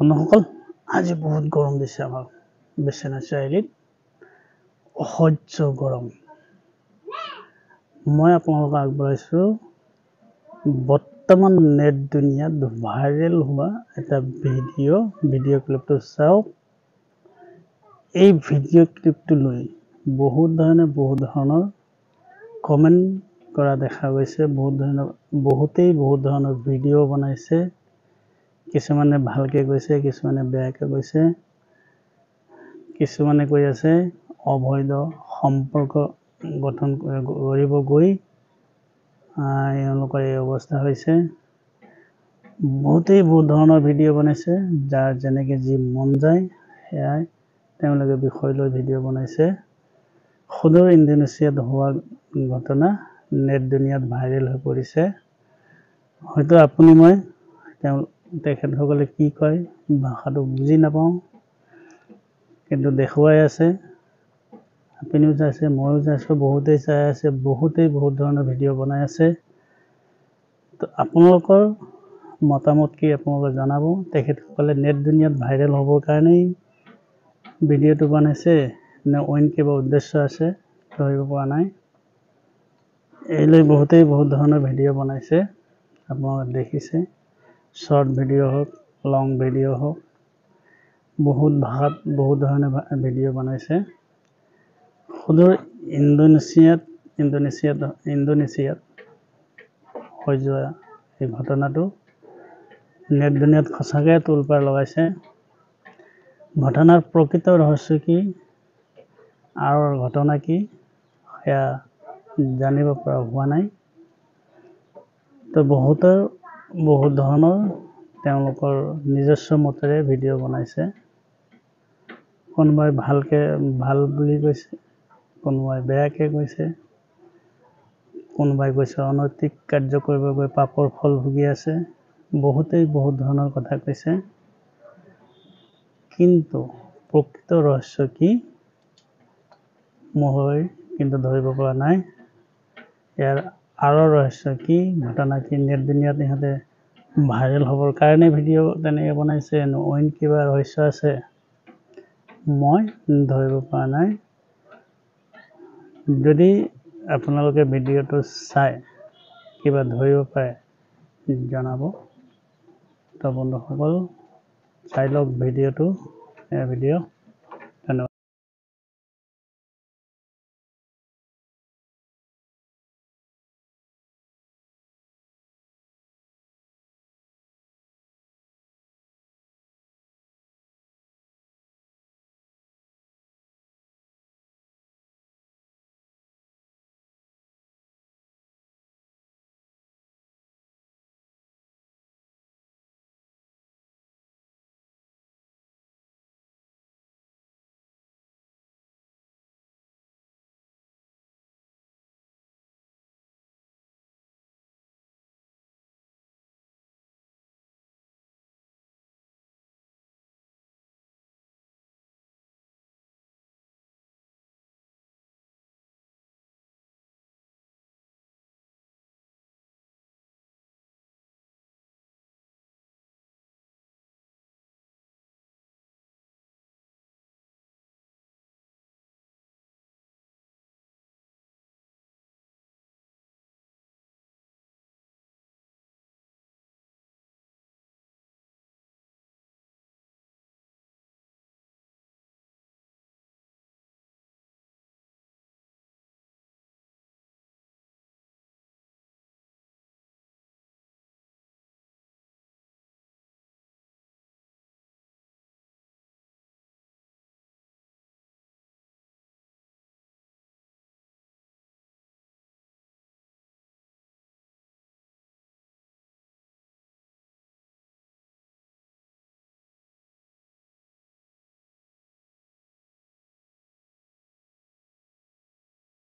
বন্ধুসকল আজি বহুত গৰম দিছে আমাৰ বিশ্বনাথ চাৰিআলিত অসহ্য গৰম মই আপোনালোকক আগবঢ়াইছো বৰ্তমান নেট দুনিয়াত ভাইৰেল হোৱা এটা ভিডিঅ' ক্লিপটো চাওক এই ভিডিঅ' ক্লিপটো লৈ বহুত ধৰণৰ কমেন্ট কৰা দেখা গৈছে বহুতেই বহুত ধৰণৰ ভিডিঅ' বনাইছে কিছুমানে ভালকে কৈছে কিছুমানে বেয়াকে কৈছে কিছুমানে কৈ আছে অবৈধ সম্পৰ্ক গঠন কৰিব গৈ এওঁলোকৰ এই অৱস্থা হৈছে বহুতেই বহুত ধৰণৰ ভিডিঅ' বনাইছে যাৰ যেনেকৈ যি মন যায় সেয়াই তেওঁলোকে বিষয় লৈ ভিডিঅ' বনাইছে সুদূৰ ইণ্ডোনেছিয়াত হোৱা ঘটনা নেট দুনিয়াত ভাইৰেল হৈ পৰিছে হয়তো আপুনি মই তেখেতসকলে কি কয় ভাষাটো বুজি নাপাওঁ কিন্তু দেখুৱাই আছে আপুনিও চাইছে ময়ো চাইছো বহুতেই চাই আছে বহুতেই বহুত ধৰণৰ ভিডিঅ' বনাই আছে তো আপোনালোকৰ মতামত কি আপোনালোকে জনাব তেখেতসকলে নেট দুনিয়াত ভাইৰেল হ'বৰ কাৰণেই ভিডিঅ'টো বনাইছে নে অইন কিবা উদ্দেশ্য আছে ধৰিব পৰা নাই এইলৈ বহুতেই বহুত ধৰণৰ ভিডিঅ' বনাইছে আপোনালোকে দেখিছে শৰ্ট ভিডিঅ' হোক লং ভিডিঅ' হোক বহুত ভাষাত বহুত ধৰণে ভিডিঅ' বনাইছে সুদূৰ ইণ্ডোনেছিয়াত হৈ যোৱা এই ঘটনাটো নেট দুনিয়াত সঁচাকৈ তোলপাৰ লগাইছে ঘটনাৰ প্ৰকৃত ৰহস্য কি আৰু ঘটনা কি সেয়া জানিব পৰা হোৱা নাই তো বহুত ধৰণৰ তেওঁলোকৰ নিজস্ব মতেৰে ভিডিঅ' বনাইছে কোনোবাই ভাল বুলি কৈছে কোনোবাই বেয়াকৈ কৈছে কোনোবাই কৈছে অনৈতিক কাৰ্য কৰিব গৈ পাপৰ ফল ভুগি আছে বহুতেই বহুত ধৰণৰ কথা কৈছে কিন্তু প্ৰকৃত ৰহস্য কি মই কিন্তু ধৰিব পৰা নাই ইয়াৰ আঁৰৰ ৰহস্য কি ঘটনা কি নেট দুনিয়াত ইহঁতে ভাইৰেল হ'বৰ কাৰণে ভিডিঅ' তেনেকৈ বনাইছে অইন কিবা ৰহস্য আছে মই ধৰিব পৰা নাই যদি আপোনালোকে ভিডিঅ'টো চাই কিবা ধৰিব পাৰে জনাব তো বন্ধুসকল চাই লওক ভিডিঅ'টো